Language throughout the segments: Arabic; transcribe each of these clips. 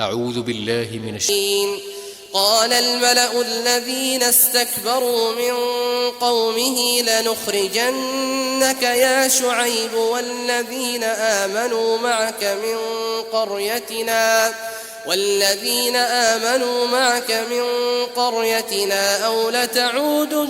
أعوذ بالله من الشيطان. قال الملأ الذين استكبروا من قومه لنخرجنك يا شعيب والذين آمنوا معك من قريتنا أو لتعودن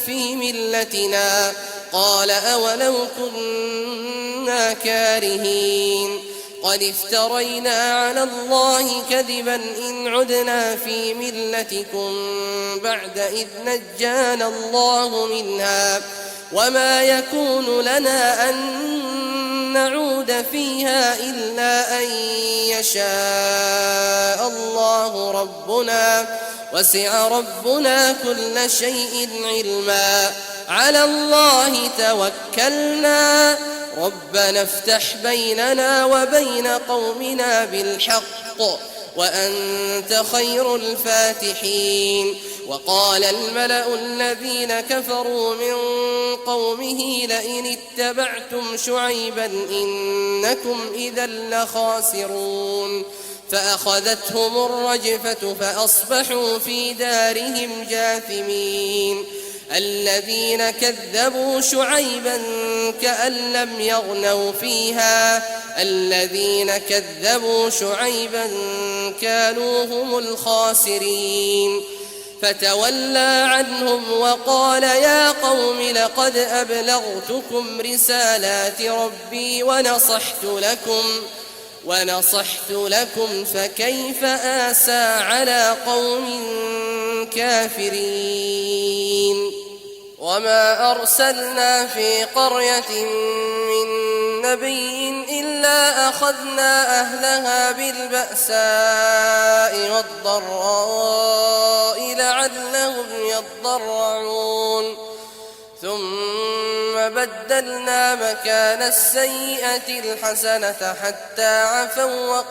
في ملتنا قال أولو كنا كارهين قد افترينا على الله كذبا إن عدنا في ملتكم بعد إذ نجانا الله منها وما يكون لنا أن نعود فيها إلا أن يشاء الله ربنا وسع ربنا كل شيء علما على الله توكلنا ربنا افتح بيننا وبين قومنا بالحق وأنت خير الفاتحين. وقال الملأ الذين كفروا من قومه لئن اتبعتم شعيبا إنكم إذا لخاسرون فأخذتهم الرجفة فأصبحوا في دارهم جاثمين. الذين كذبوا شعيبا كأن لم يغنوا فيها الذين كذبوا شعيبا كانوا هم الخاسرين فتولى عنهم وقال يا قوم لقد أبلغتكم رسالات ربي ونصحت لكم فكيف آسى على قوم كافرين. وما أرسلنا في قرية من نبي إلا أخذنا أهلها بالبأساء والضراء لعلهم يضرعون ثم بدلنا مكان السيئة الحسنة حتى عفوا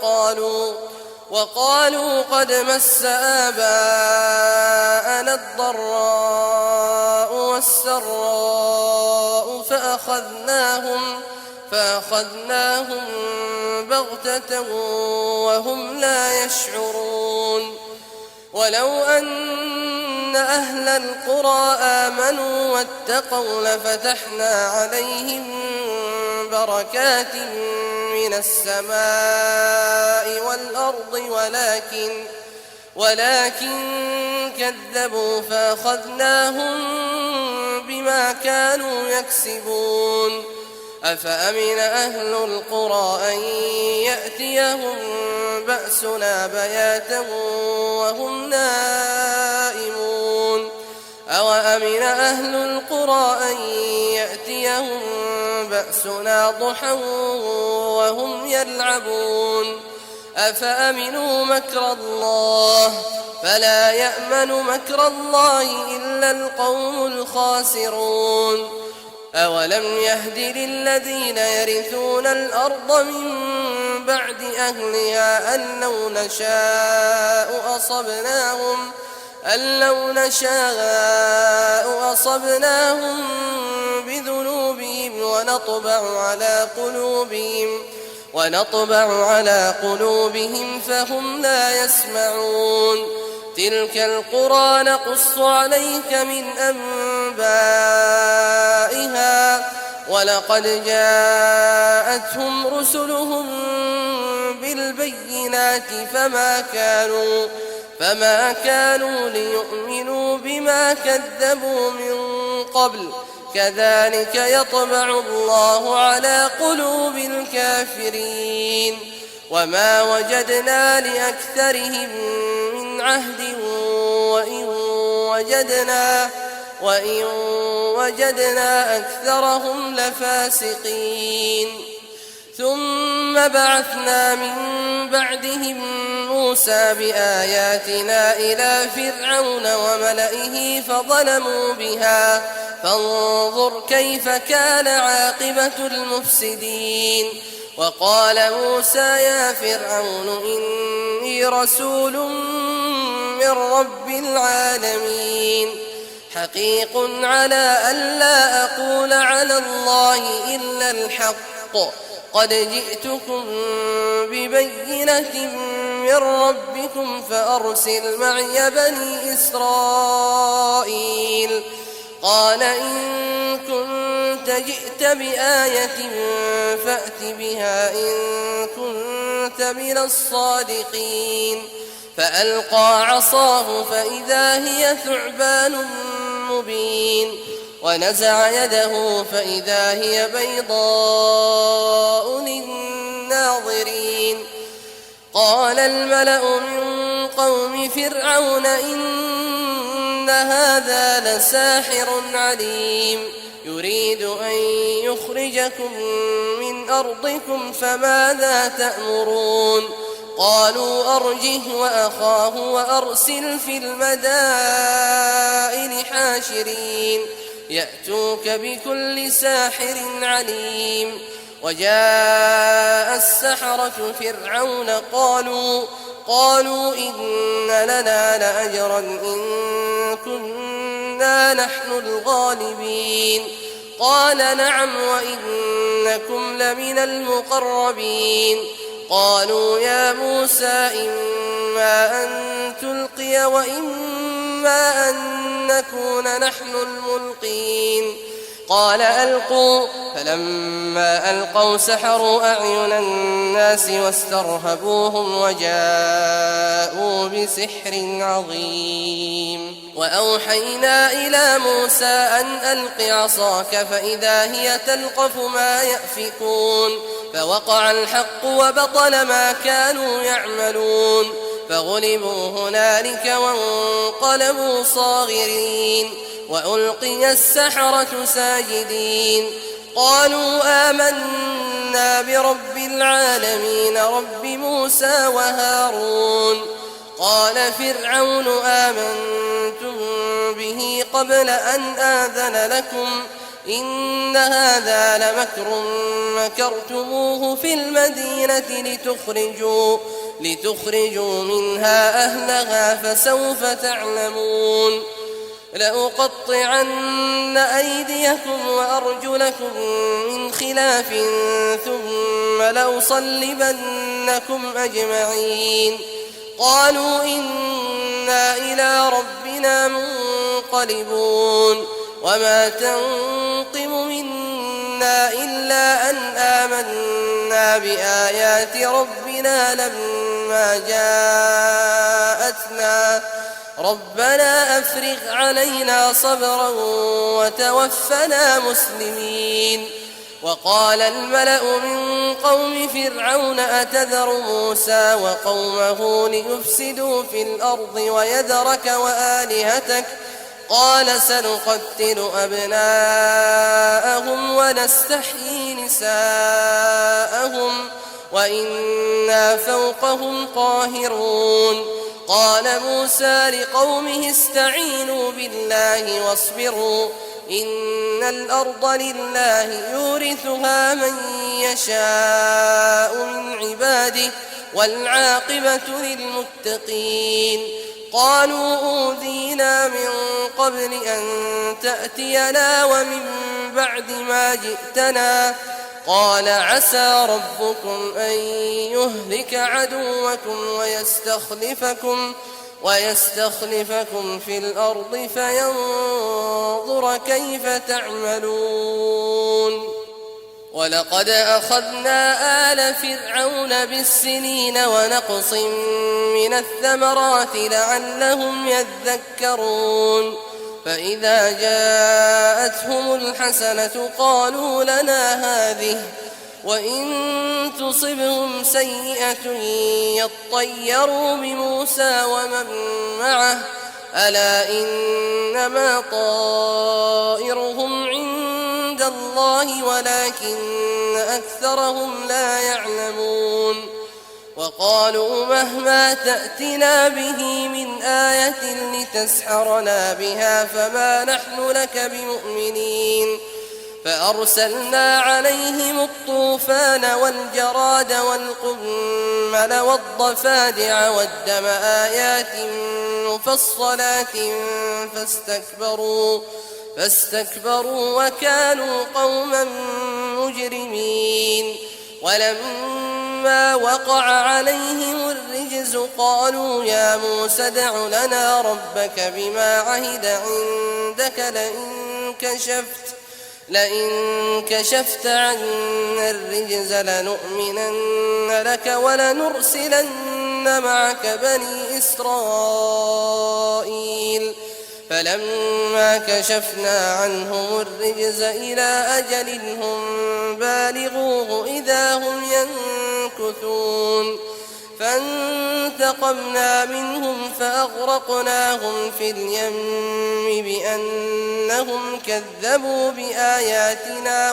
وقالوا قد مس آباءنا الضراء والسراء فأخذناهم بغتة وهم لا يشعرون. ولو أن أهل القرى آمنوا واتقوا لفتحنا عليهم بركات من السماء والأرض ولكن كذبوا فأخذناهم بما كانوا يكسبون. أفأمن أهل القرى أن يأتيهم بأسنا بياتا وهم نائمون أوأمن أهل القرى أن يأتيهم بأسنا ضحى وهم يلعبون أفأمنوا مكر الله فلا يأمن مكر الله إلا القوم الخاسرون. أولم يهد للذين يرثون الأرض من بعد أهلها أن لو نشاء أصبناهم بذنوبهم ونطبع على قلوبهم فهم لا يسمعون. تلك القرى نقص عليك من أنبائها ولقد جاءتهم رسلهم بالبينات فما كانوا ليؤمنوا بما كذبوا من قبل كذلك يطبع الله على قلوب الكافرين. وما وجدنا لأكثرهم من عهد وإن وجدنا أكثرهم لفاسقين. ثم بعثنا من بعدهم موسى بآياتنا إلى فرعون وملئه فظلموا بها فانظر كيف كان عاقبة المفسدين. وقال موسى يا فرعون إني رسول من رب العالمين حقيق على ألا أقول على الله إلا الحق قد جئتكم ببينة من ربكم فأرسل معي بني إسرائيل. قال إن كنت جئت بآية فأت بها إن كنت من الصادقين. فألقى عصاه فإذا هي ثعبان مبين ونزع يده فإذا هي بيضاء للناظرين. قال الملأ من قوم فرعون إن هذا لساحر عليم يريد أن يخرجكم من أرضكم فماذا تأمرون؟ قالوا أرجه وأخاه وأرسل في المدائن حاشرين يأتوك بكل ساحر عليم. وجاء السحرة فرعون قالوا إن لنا لأجرا إن كنا نحن الغالبين. قال نعم وإنكم لمن المقربين. قالوا يا موسى إما أن تلقي وإما أن نكون نحن الملقين. قال ألقوا. فلما ألقوا سحروا أعين الناس واسترهبوهم وجاءوا بسحر عظيم. وأوحينا إلى موسى أن ألق عصاك فإذا هي تلقف ما يأفكون. فوقع الحق وبطل ما كانوا يعملون فغلبوا هنالك وانقلبوا صاغرين وألقي السحرة ساجدين. قالوا آمنا برب العالمين رب موسى وهارون. قال فرعون آمنتم به قبل أن آذن لكم إن هذا لمكر مكرتموه في المدينة لتخرجوا منها أهلها فسوف تعلمون. لأقطعن أيديكم وأرجلكم من خلاف ثم لأصلبنكم أجمعين. قالوا إنا إلى ربنا منقلبون. وما تنقم منا إلا أن آمنا بآيات ربنا لما جاءتنا ربنا أفرغ علينا صبرا وتوفنا مسلمين. وقال الملأ من قوم فرعون أتذر موسى وقومه ليفسدوا في الأرض ويذرك وآلهتك قال سنقتل أبناءهم ونستحيي نساءهم وإنا فوقهم قاهرون. قال موسى لقومه استعينوا بالله واصبروا إن الأرض لله يورثها من يشاء من عباده والعاقبة للمتقين. قالوا أوذينا من قبل أن تأتينا ومن بعد ما جئتنا قال عسى ربكم أن يهلك عدوكم ويستخلفكم في الأرض فينظر كيف تعملون. ولقد أخذنا آل فرعون بالسنين ونقص من الثمرات لعلهم يذكرون. فإذا جاءتهم الحسنة قالوا لنا هذه وإن تصبهم سيئة يطيروا بموسى ومن معه ألا إنما طائرهم عند الله ولكن أكثرهم لا يعلمون. وقالوا مهما تأتنا به من آية لتسحرنا بها فما نحن لك بمؤمنين. فأرسلنا عليهم الطوفان والجراد والقمل والضفادع والدم آيات مفصلات فاستكبروا وكانوا قوما مجرمين. ولما وقع عليهم الرجز قالوا يا موسى ادع لنا ربك بما عهد عندك لئن كشفت عنا الرجز لنؤمنن لك ولنرسلن معك بني إسرائيل فلما كشفنا عنهم الرجز إلى أجل هم بالغوه إذا هم ينكثون فانتقمنا منهم فأغرقناهم في اليم بأنهم كذبوا بآياتنا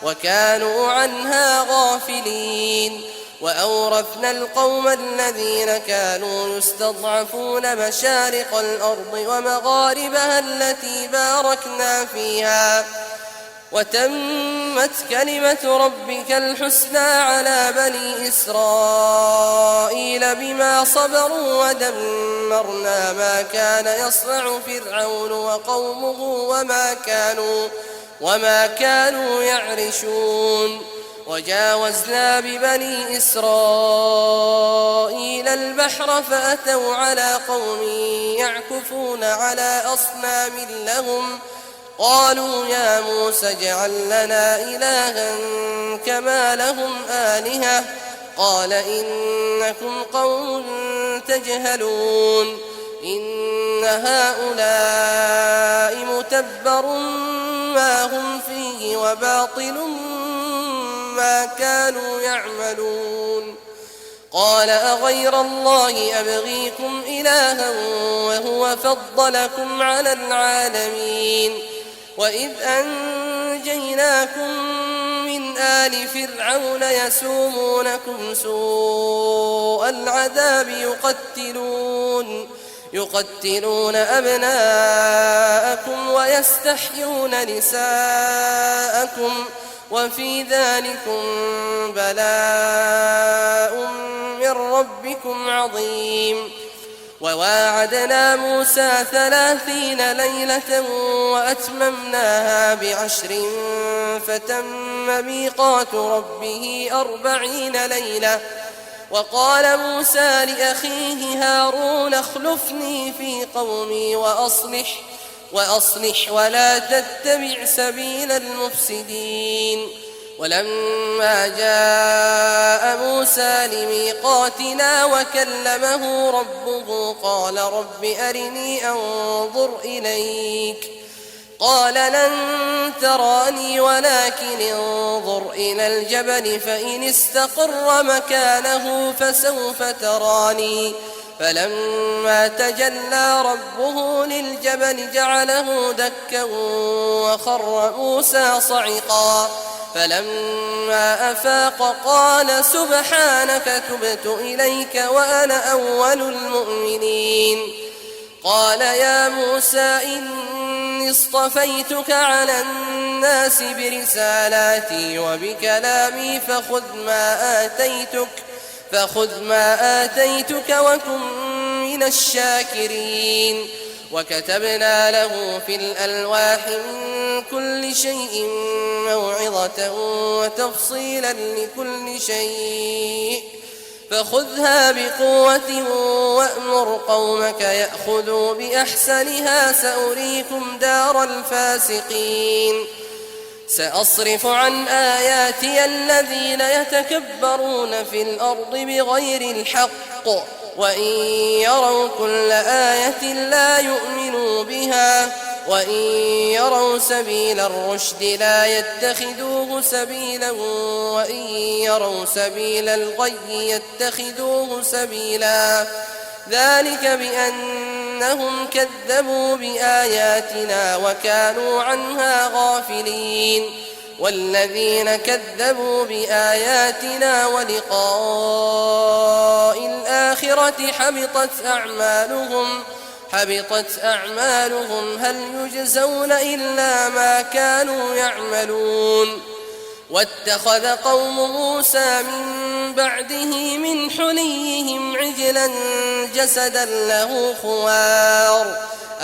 وكانوا عنها غافلين وأورثنا القوم الذين كانوا يستضعفون مشارق الأرض ومغاربها التي باركنا فيها وتمت كلمة ربك الحسنى على بني إسرائيل بما صبروا ودمرنا ما كان يصنع فرعون وقومه وما كانوا يعرشون وجاوزنا ببني إسرائيل البحر فأتوا على قوم يعكفون على أصنام لهم قالوا يا موسى اجعل لنا إلها كما لهم آلهة قال إنكم قوم تجهلون إن هؤلاء متبر ما هم فيه وباطل ما كانوا يعملون قال أغير الله أبغيكم إلها وهو فضلكم على العالمين وإذ أنجيناكم من آل فرعون يسومونكم سوء العذاب يقتلون أبناءكم ويستحيون نساءكم وفي ذلكم بلاء من ربكم عظيم وواعدنا موسى 30 ليلة وأتممناها ب10 فتم ميقات ربه 40 ليلة وقال موسى لأخيه هارون اخلفني في قومي وأصلح ولا تتبع سبيل المفسدين ولما جاء موسى لميقاتنا وكلمه ربه قال رب أرني أنظر إليك قال لن تراني ولكن انظر إلى الجبل فإن استقر مكانه فسوف تراني فلما تجلى ربه للجبل جعله دكا وخر موسى صعقا فلما أفاق قال سبحانك تبت إليك وأنا أول المؤمنين قال يا موسى إني اصطفيتك على الناس برسالاتي وبكلامي فخذ ما آتيتك وكن من الشاكرين وكتبنا له في الألواح من كل شيء موعظة وتفصيلا لكل شيء فخذها بقوة وأمر قومك يأخذوا بأحسنها سأريكم دار الفاسقين سأصرف عن آياتي الذين يتكبرون في الأرض بغير الحق وإن يروا كل آية لا يؤمنوا بها وإن يروا سبيل الرشد لا يتخذوه سبيلا وإن يروا سبيل الغي يتخذوه سبيلا ذلك بأنهم كذبوا بآياتنا وكانوا عنها غافلين والذين كذبوا بآياتنا ولقاء الآخرة حبطت أعمالهم هل يجزون إلا ما كانوا يعملون واتخذ قوم موسى من بعده من حليهم عجلا جسدا له خوار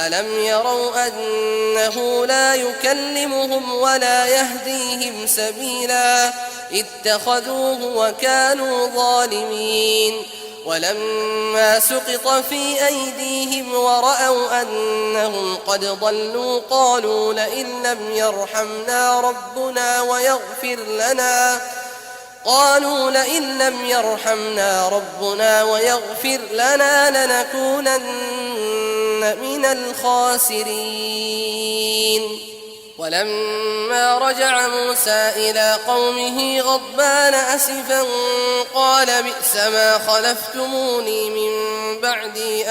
ألم يروا أنه لا يكلمهم ولا يهديهم سبيلا اتخذوه وكانوا ظالمين ولما سقط في أيديهم ورأوا أنهم قد ضلوا قالوا لئن لم يرحمنا ربنا ويغفر لنا لنكونن من الخاسرين ولما رجع موسى إلى قومه غضبان أسفا قال بئس ما خلفتموني من بعدي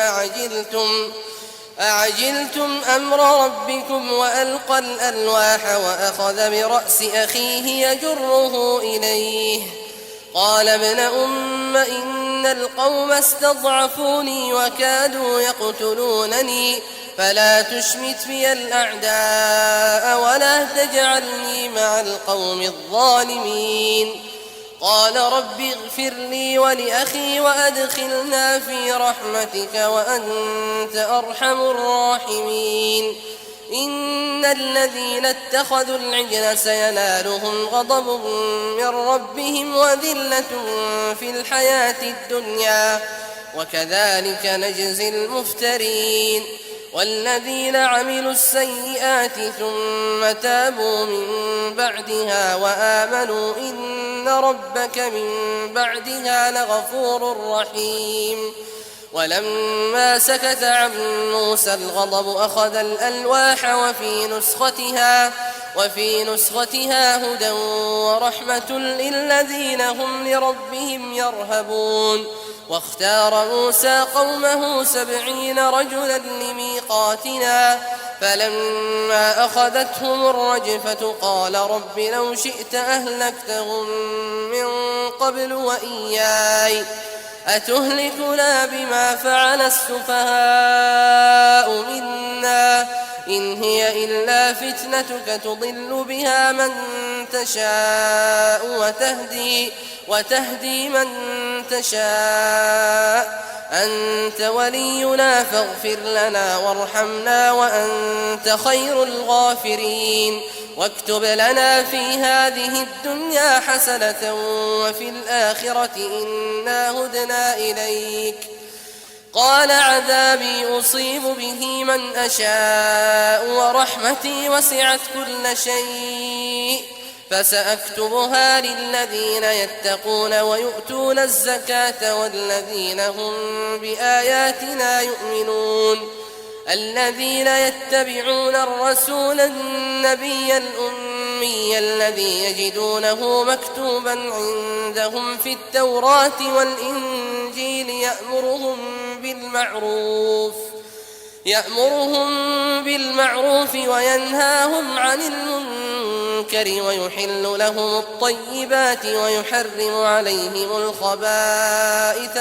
أعجلتم أمر ربكم وألقى الألواح وأخذ برأس أخيه يجره إليه قال ابن أم إن القوم استضعفوني وكادوا يقتلونني فلا تشمت بي الأعداء ولا تجعلني مع القوم الظالمين قال رب اغفر لي ولأخي وأدخلنا في رحمتك وأنت أرحم الراحمين إن الذين اتخذوا العجل سينالهم غضب من ربهم وذلة في الحياة الدنيا وكذلك نجزي المفترين والذين عملوا السيئات ثم تابوا من بعدها وآمنوا إن ربك من بعدها لغفور رحيم ولما سكت عن موسى الغضب أخذ الألواح وفي نسختها هدى ورحمة للذين هم لربهم يرهبون واختار موسى قومه 70 رجلا لميقاتنا فلما أخذتهم الرجفة قال رب لو شئت أهلكتهم من قبل وإياي أتهلكنا بما فعل السفهاء منا إن هي إلا فتنتك تضل بها من تشاء وتهدي من تشاء أنت ولينا فاغفر لنا وارحمنا وأنت خير الغافرين واكتب لنا في هذه الدنيا حسنة وفي الآخرة إنا هدنا إليك قال عذابي أصيب به من أشاء ورحمتي وسعت كل شيء فسأكتبها للذين يتقون ويؤتون الزكاة والذين هم بآياتنا يؤمنون الذين يتبعون الرسول النبي الأمي الذي يجدونه مكتوبا عندهم في التوراة والإنجيل يأمرهم بالمعروف وينهاهم عن المنكر ويحل لهم الطيبات ويحرم عليهم الخبائث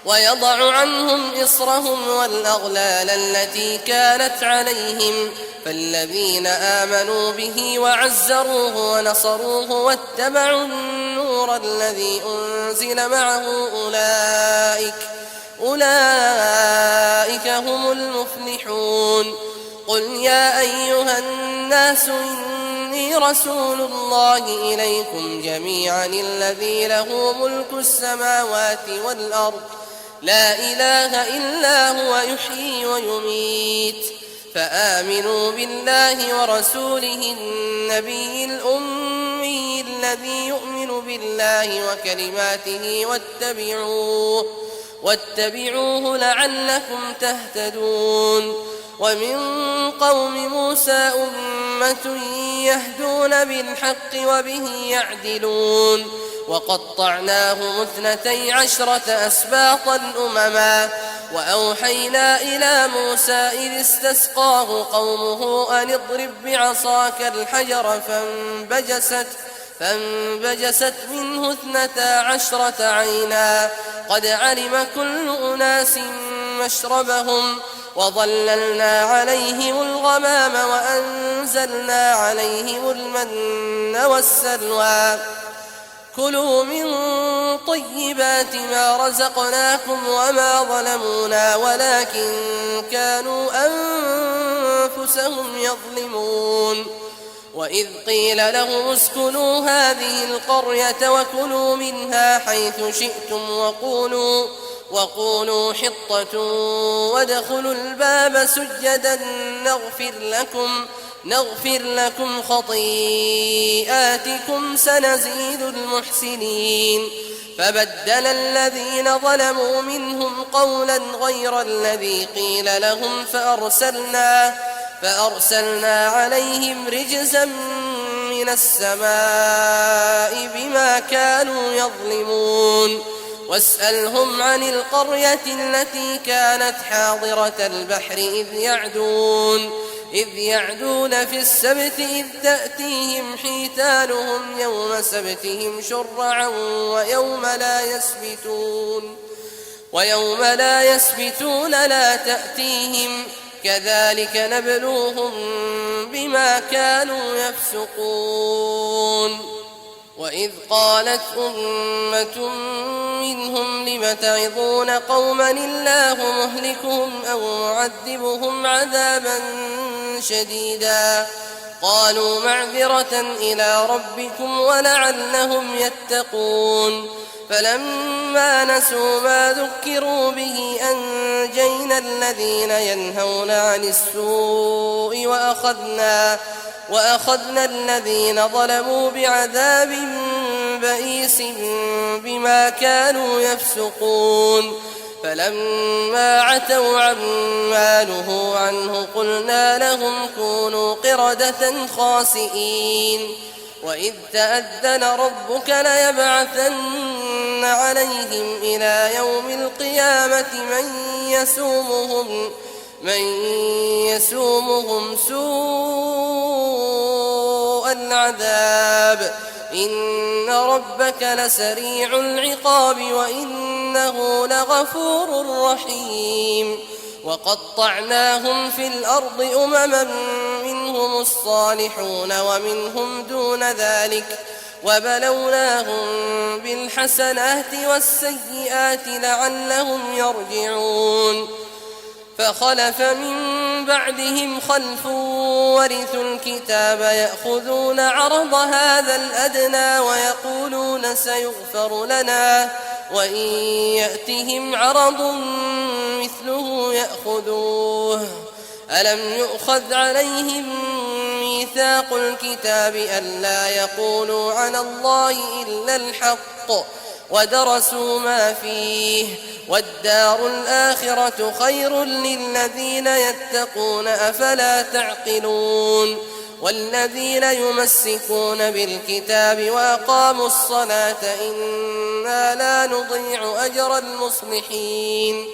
ويضع عنهم إصرهم والأغلال التي كانت عليهم فالذين آمنوا به وعزروه ونصروه واتبعوا النور الذي أنزل معه أولئك هم المفلحون قل يا أيها الناس إني رسول الله إليكم جميعا الذي له ملك السماوات والأرض لا إله إلا هو يحيي ويميت فآمنوا بالله ورسوله النبي الأمي الذي يؤمن بالله وكلماته واتبعوه لعلكم تهتدون ومن قوم موسى أمة يهدون بالحق وبه يعدلون وقطعناهم 12 أسباطا أمما وأوحينا إلى موسى إذ استسقاه قومه أن اضرب بعصاك الحجر فانبجست منه 12 عينا قد علم كل أناس مشربهم وظللنا عليهم الغمام وأنزلنا عليهم المن والسلوى كلوا من طيبات ما رزقناكم وما ظلمونا ولكن كانوا أنفسهم يظلمون وإذ قيل لهم اسكنوا هذه القرية وكلوا منها حيث شئتم وقولوا حطة وادخلوا الباب سجدا نغفر لكم خطيئاتكم سنزيد المحسنين فبدل الذين ظلموا منهم قولا غير الذي قيل لهم فأرسلنا عليهم رجزا من السماء بما كانوا يظلمون واسألهم عن القرية التي كانت حاضرة البحر إذ يعدون في السبت إذ تأتيهم حيتانهم يوم سبتهم شرعا ويوم لا يسبتون لا تأتيهم كذلك نبلوهم بما كانوا يفسقون وإذ قالت أمة منهم لم تعظون قوما الله مهلكهم أو معذبهم عذابا شديدا قالوا معذرة إلى ربكم ولعلهم يتقون فلما نسوا ما ذكروا به أنجينا الذين ينهون عن السوء وأخذنا الذين ظلموا بعذاب بئيس بما كانوا يفسقون فلما عتوا عما نهوا عنه قلنا لهم كونوا قردة خاسئين وإذ تأذن ربك ليبعثن عليهم إلى يوم القيامة من يسومهم سوء العذاب إن ربك لسريع العقاب وإنه لغفور رحيم وقطعناهم في الأرض أمما منهم الصالحون ومنهم دون ذلك وبلوناهم بالحسنات والسيئات لعلهم يرجعون فخلف من بعدهم خلف ورثوا الكتاب يأخذون عرض هذا الأدنى ويقولون سيغفر لنا وإن يأتهم عرض مثله يأخذوه ألم يؤخذ عليهم ميثاق الكتاب ألا يقولوا على الله إلا الحق ودرسوا ما فيه والدار الآخرة خير للذين يتقون أفلا تعقلون والذين يمسكون بالكتاب وأقاموا الصلاة إنا لا نضيع أجر المصلحين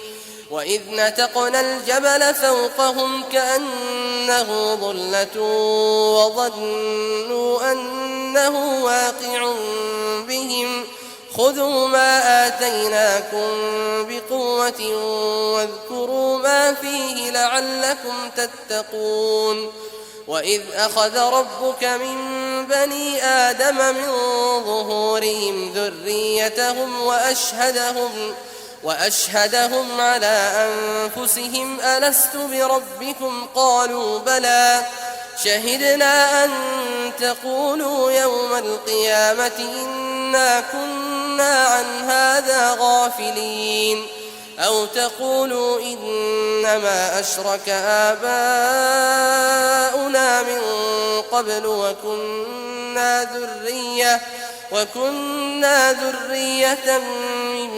وإذ نتقنا الجبل فوقهم كأنه ظلة وظنوا أنه واقع بهم خذوا ما آتيناكم بقوة واذكروا ما فيه لعلكم تتقون وإذ أخذ ربك من بني آدم من ظهورهم ذريتهم وأشهدهم على أنفسهم ألست بربكم قالوا بلى شهدنا أن تقولوا يوم القيامة إنا كنا عن هذا غافلين أو تقولوا إنما أشرك آباؤنا من قبل وكنا ذرية من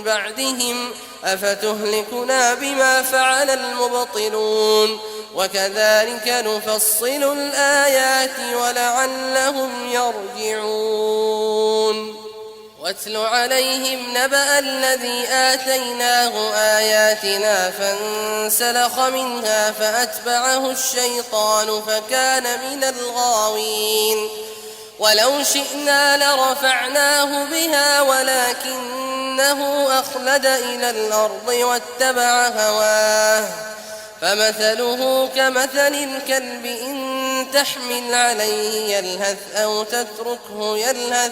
بعدهم أفتهلكنا بما فعل المبطلون وكذلك نفصل الآيات ولعلهم يرجعون واتل عليهم نبأ الذي آتيناه آياتنا فانسلخ منها فأتبعه الشيطان فكان من الغاوين ولو شئنا لرفعناه بها ولكنه أخلد إلى الأرض واتبع هواه فمثله كمثل الكلب إن تحمل عليه يلهث أو تتركه يلهث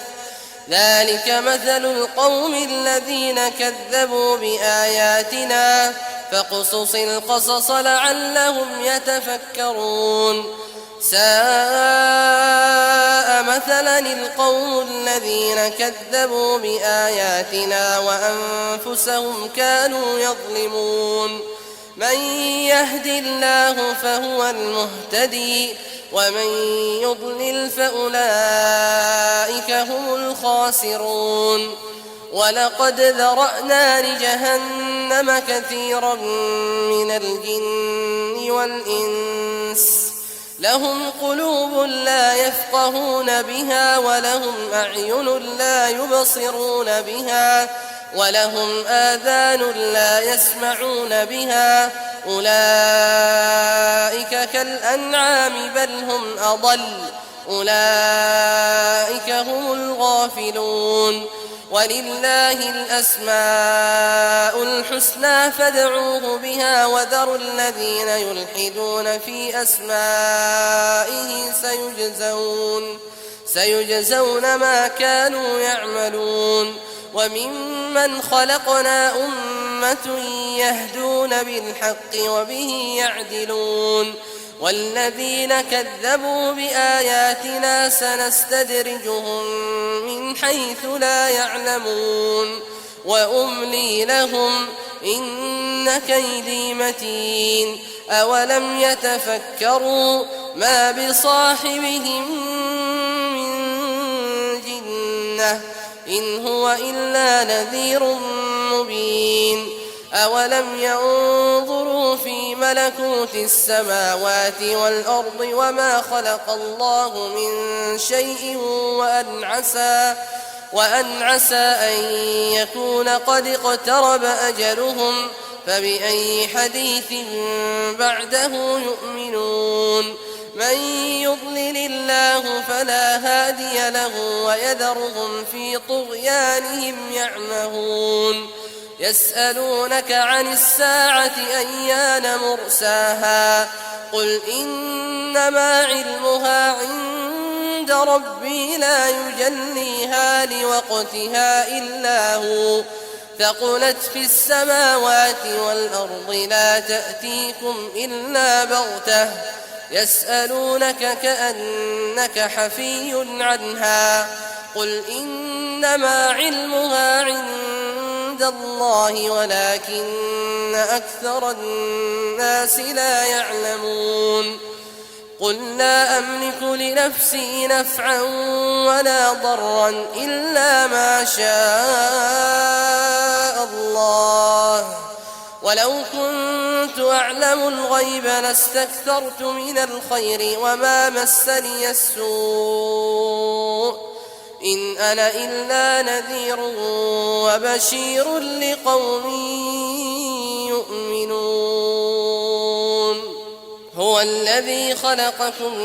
ذلك مثل القوم الذين كذبوا بآياتنا فاقصص القصص لعلهم يتفكرون ساء مثلا القوم الذين كذبوا بآياتنا وأنفسهم كانوا يظلمون من يهد الله فهو المهتدي ومن يضلل فأولئك هم الخاسرون ولقد ذرأنا لجهنم كثيرا من الجن والإنس لهم قلوب لا يفقهون بها ولهم أعين لا يبصرون بها ولهم آذان لا يسمعون بها أولئك كالأنعام بل هم أضل أولئك هم الغافلون ولله الأسماء الحسنى فادعوه بها وذروا الذين يلحدون في أسمائه سيجزون ما كانوا يعملون وممن خلقنا أمة يهدون بالحق وبه يعدلون والذين كذبوا بآياتنا سنستدرجهم من حيث لا يعلمون وأملي لهم إن كيدي متين أولم يتفكروا ما بصاحبهم من جنة إن هو إلا نذير مبين أولم ينظروا في ملكوت السماوات والأرض وما خلق الله من شيء وأن عسى أن يكون قد اقترب أجلهم فبأي حديث بعده يؤمنون من يضلل الله فلا هادي له ويذرهم في طغيانهم يعمهون يسألونك عن الساعة أيان مرساها قل إنما علمها عند ربي لا يجليها لوقتها إلا هو ثقلت في السماوات والأرض لا تأتيكم إلا بغتة يسألونك كأنك حفي عنها قل إنما علمها عند الله ولكن أكثر الناس لا يعلمون قل لا أملك لنفسي نفعا ولا ضرا إلا ما شاء الله ولو كنت أعلم الغيب لاستكثرت من الخير وما مسني السوء إن أنا إلا نذير وبشير لقوم يؤمنون هو الذي خلقكم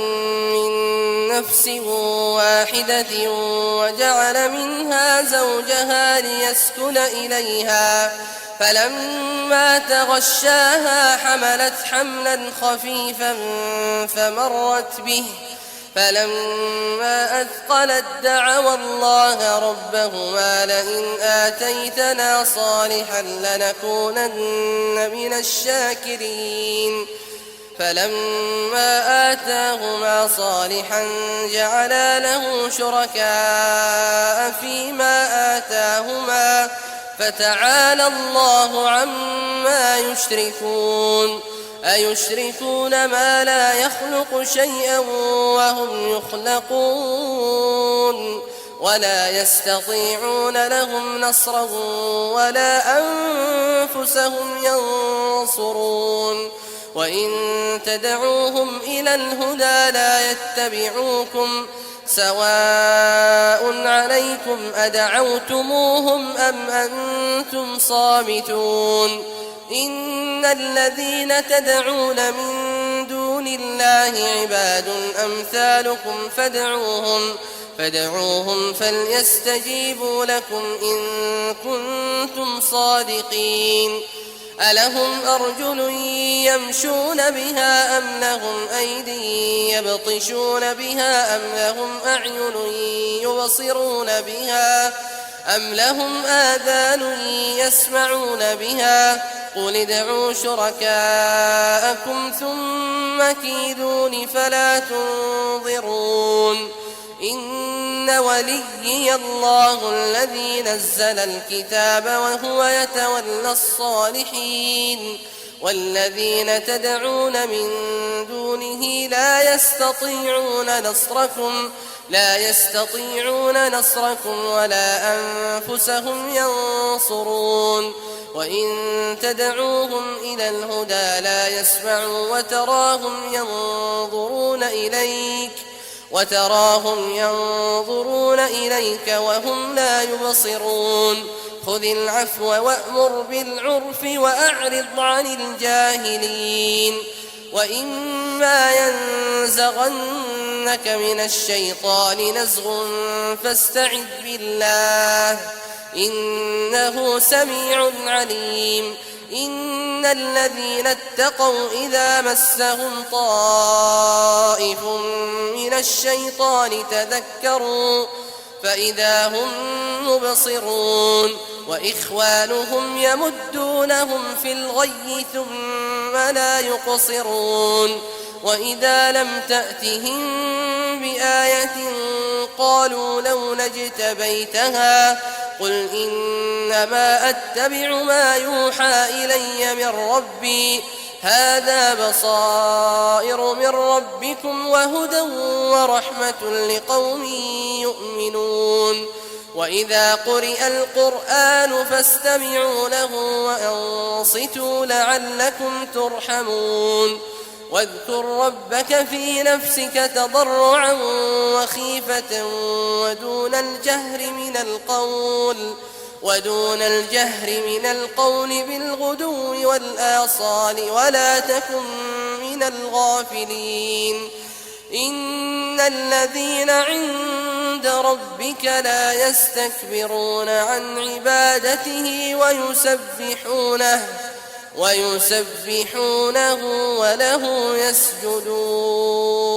من نفس واحدة وجعل منها زوجها ليسكن إليها فلما تغشاها حملت حملا خفيفا فمرت به فلما أثقلت دعوا الله ربهما لئن آتيتنا صالحا لنكونن من الشاكرين فلما آتاهما صالحا جعلا له شركاء فيما آتاهما فتعالى الله عما يشركون أيشركون ما لا يخلق شيئا وهم يخلقون ولا يستطيعون لهم نصرا ولا أنفسهم ينصرون وإن تدعوهم إلى الهدى لا يتبعوكم سواء عليكم أدعوتموهم أم أنتم صامتون إن الذين تدعون من دون الله عباد أمثالكم فادعوهم فليستجيبوا لكم إن كنتم صادقين ألهم أرجل يمشون بها أم لهم أيدي يبطشون بها أم لهم أعين يبصرون بها أم لهم آذان يسمعون بها قل ادعوا شركاءكم ثم كيدون فلا تنظرون إن وليي الله الذي نزل الكتاب وهو يتولى الصالحين والذين تدعون من دونه لا يستطيعون نصركم ولا أنفسهم ينصرون وإن تدعوهم إلى الهدى لا يسمعوا وتراهم ينظرون إليك وهم لا يبصرون خذ العفو وأمر بالعرف وأعرض عن الجاهلين وإما ينزغنك من الشيطان نزغ فاستعذ بالله إنه سميع عليم إن الذين اتقوا إذا مسهم طائف من الشيطان تذكروا فإذا هم مبصرون وإخوانهم يمدونهم في الغي ثم لا يقصرون وإذا لم تأتهم بآية قالوا لولا اجتبيتها قل إنما أتبع ما يوحى إلي من ربي هذا بصائر من ربكم وهدى ورحمة لقوم يؤمنون وإذا قرئ القرآن فاستمعوا له وأنصتوا لعلكم ترحمون واذكر ربك في نفسك تضرعا وخيفة ودون الجهر من القول بالغدو والآصال ولا تكن من الغافلين إن الذين عند ربك لا يستكبرون عن عبادته ويسبحونه وله يسجدون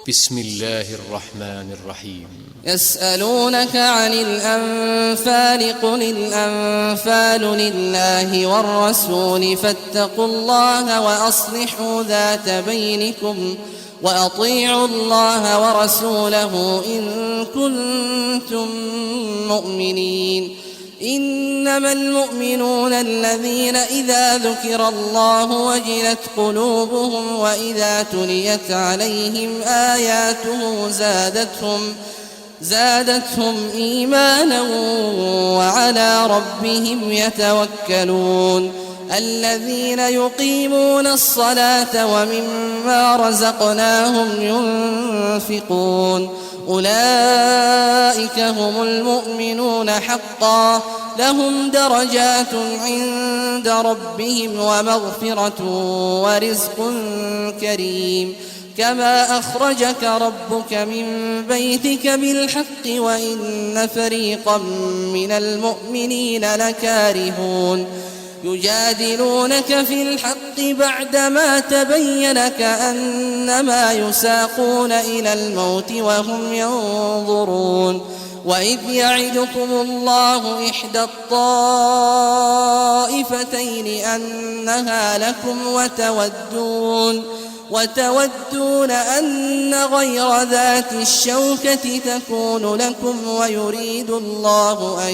بسم الله الرحمن الرحيم يسألونك عن الأنفال قل الأنفال لله والرسول فاتقوا الله وأصلحوا ذات بينكم وأطيعوا الله ورسوله إن كنتم مؤمنين إنما المؤمنون الذين إذا ذكر الله وجلت قلوبهم وإذا تليت عليهم آياته زادتهم إيمانا وعلى ربهم يتوكلون الذين يقيمون الصلاة ومما رزقناهم ينفقون أولئك هم المؤمنون حقا لهم درجات عند ربهم ومغفرة ورزق كريم كما أخرجك ربك من بيتك بالحق وإن فريقا من المؤمنين لكارهون يجادلونك في الحق بعدما تبين كأنما يساقون إلى الموت وهم ينظرون وإذ يعدكم الله إحدى الطائفتين أنها لكم وتودون أن غير ذات الشوكة تكون لكم ويريد الله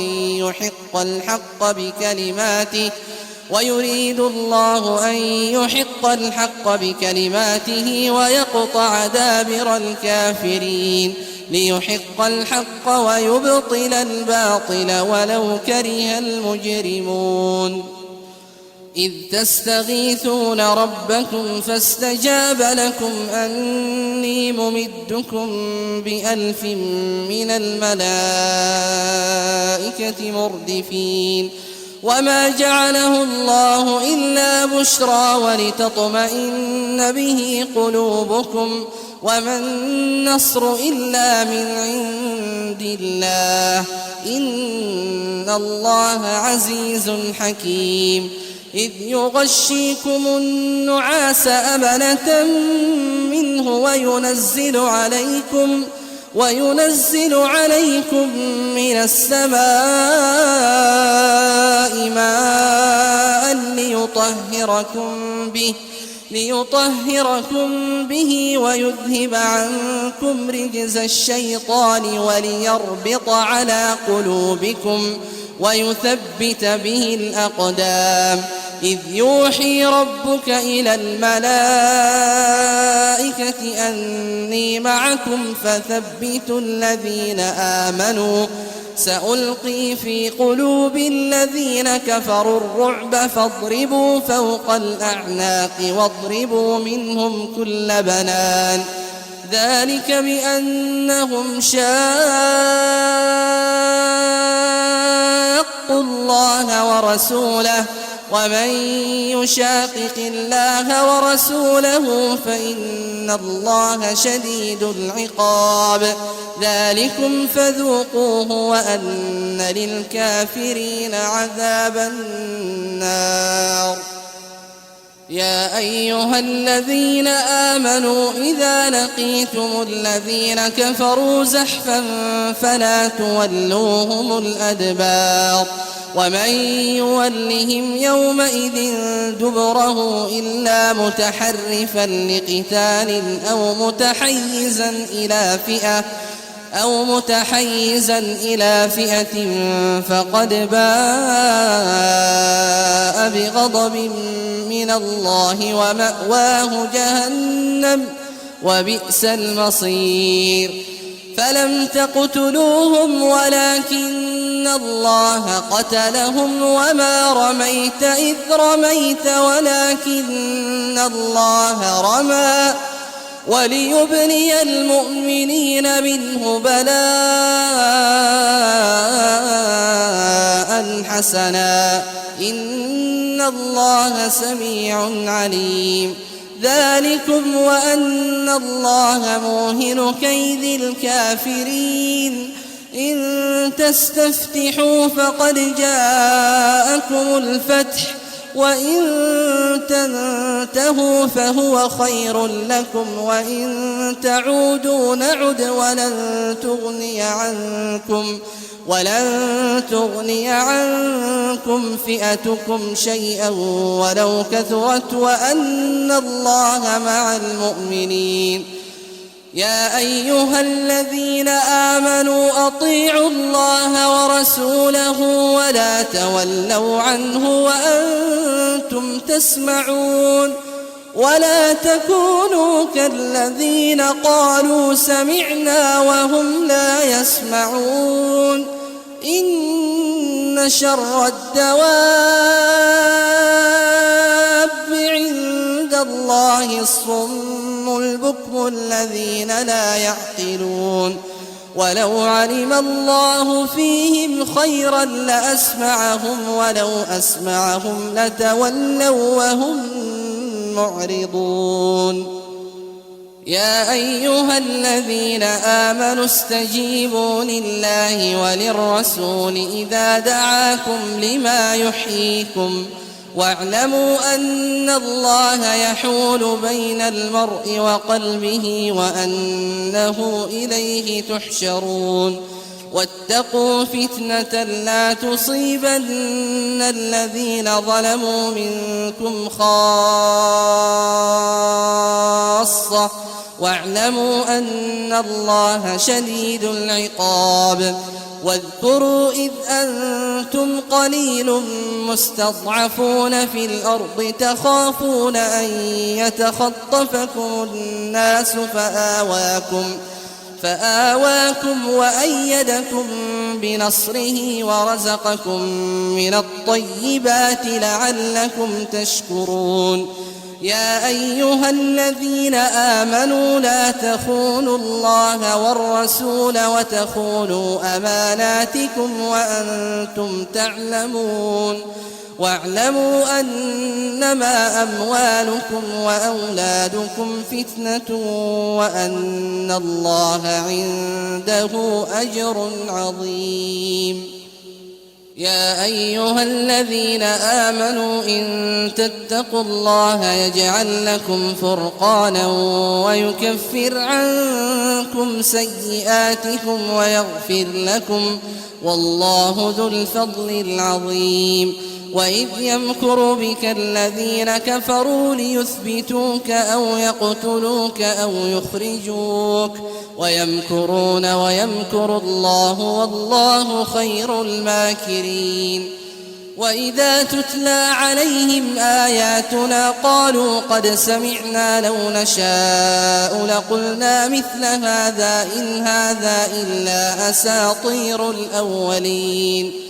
أن يحق الحق بكلماته ويقطع دابر الكافرين ليحق الحق ويبطل الباطل ولو كره المجرمون إذ تستغيثون ربكم فاستجاب لكم أني ممدكم ب1000 من الملائكة مردفين وما جعله الله إلا بشرى ولتطمئن به قلوبكم وما النصر إلا من عند الله إن إن الله عزيز حكيم إذ يغشيكم النعاس أمنة منه وينزل عليكم من السماء ماء ليطهركم به ويذهب عنكم رجز الشيطان وليربط على قلوبكم ويثبت به الأقدام إذ يوحي ربك إلى الملائكة أني معكم فثبتوا الذين آمنوا سألقي في قلوب الذين كفروا الرعب فاضربوا فوق الأعناق واضربوا منهم كل بنان ذلك بأنهم شاقوا الله ورسوله ومن يشاقق الله ورسوله فإن الله شديد العقاب ذلكم فذوقوه وأن للكافرين عذاب النار يا أيها الذين آمنوا إذا لقيتم الذين كفروا زحفا فلا تولوهم الأدبار ومن يولهم يومئذ دبره إلا متحرفا لقتال أو متحيزا إلى فئة فقد باء بغضب من الله ومأواه جهنم وبئس المصير فلم تقتلوهم ولكن الله قتلهم وما رميت إذ رميت ولكن الله رمى وليبلي المؤمنين منه بلاء حسنا إن الله سميع عليم ذلكم وأن الله موهن كيد الكافرين إن تستفتحوا فقد جاءكم الفتح وإن تنتهوا فهو خير لكم وإن تعودوا نعد ولن تغني عنكم فئتكم شيئا ولو كثرت وأن الله مع المؤمنين يا أيها الذين آمنوا أطيعوا الله ورسوله ولا تولوا عنه وأنتم تسمعون ولا تكونوا كالذين قالوا سمعنا وهم لا يسمعون إن شر الدواب عند الله الصم البكم الذين لا يعقلون ولو علم الله فيهم خيرا لأسمعهم ولو أسمعهم لتولوا وهم معرضون يا أيها الذين آمنوا استجيبوا لله وللرسول إذا دعاكم لما يحييكم واعلموا أن الله يحول بين المرء وقلبه وأنه إليه تحشرون واتقوا فتنة لا تصيبن الذين ظلموا منكم خاصة واعلموا أن الله شديد العقاب واذكروا إذ أنتم قليل مستضعفون في الأرض تخافون أن يتخطفكم الناس فآواكم وأيدكم بنصره ورزقكم من الطيبات لعلكم تشكرون يا أيها الذين آمنوا لا تخونوا الله والرسول وتخونوا أماناتكم وأنتم تعلمون واعلموا أنما أموالكم وأولادكم فتنة وأن الله عنده أجر عظيم يا أيها الذين آمنوا إن تتقوا الله يجعل لكم فرقانا ويكفر عنكم سيئاتكم ويغفر لكم والله ذو الفضل العظيم وإذ يمكر بك الذين كفروا ليثبتوك أو يقتلوك أو يخرجوك ويمكرون ويمكر الله والله خير الماكرين وإذا تتلى عليهم آياتنا قالوا قد سمعنا لو نشاء لقلنا مثل هذا إن هذا إلا أساطير الأولين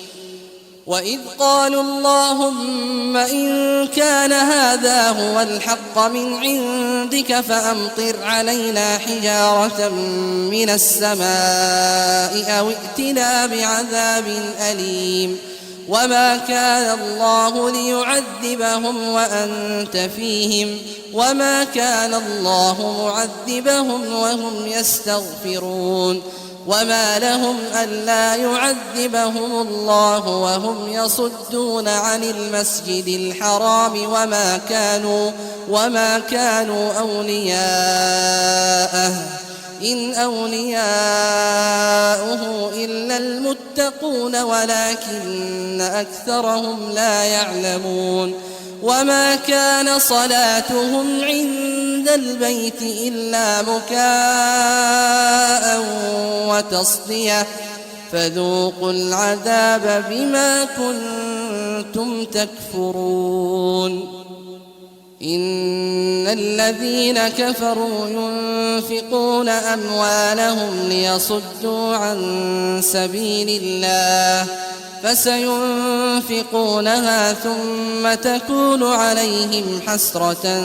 وإذ قالوا اللهم إن كان هذا هو الحق من عندك فأمطر علينا حجارة من السماء أو ائتنا بعذاب أليم وما كان الله ليعذبهم وأنت فيهم وما كان الله معذبهم وهم يستغفرون وما لهم ألا يعذبهم الله وهم يصدون عن المسجد الحرام وما كانوا أولياءه إن أولياؤه إلا المتقون ولكن أكثرهم لا يعلمون وما كان صلاتهم عند البيت إلا مكاء وتصدية فذوقوا العذاب بما كنتم تكفرون إن الذين كفروا ينفقون أموالهم ليصدوا عن سبيل الله فسينفقونها ثم تكون عليهم حسرة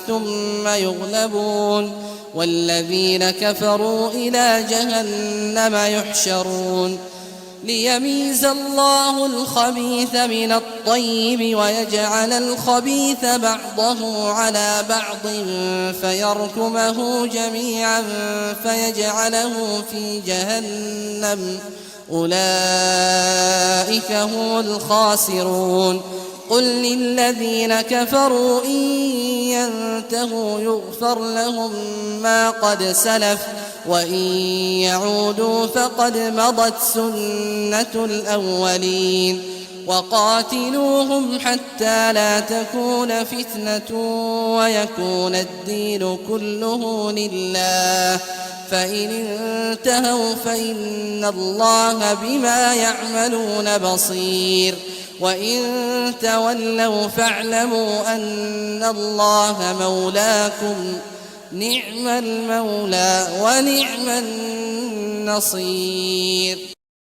ثم يغلبون والذين كفروا إلى جهنم يحشرون ليميز الله الخبيث من الطيب ويجعل الخبيث بعضه على بعض فيركمه جميعا فيجعله في جهنم أولئك هم الخاسرون قل للذين كفروا إن ينتهوا يغفر لهم ما قد سلف وإن يعودوا فقد مضت سنة الأولين وقاتلوهم حتى لا تكون فتنة ويكون الدين كله لله فإن انتهوا فإن الله بما يعملون بصير وإن تولوا فاعلموا أن الله مولاكم نعم المولى ونعم النصير.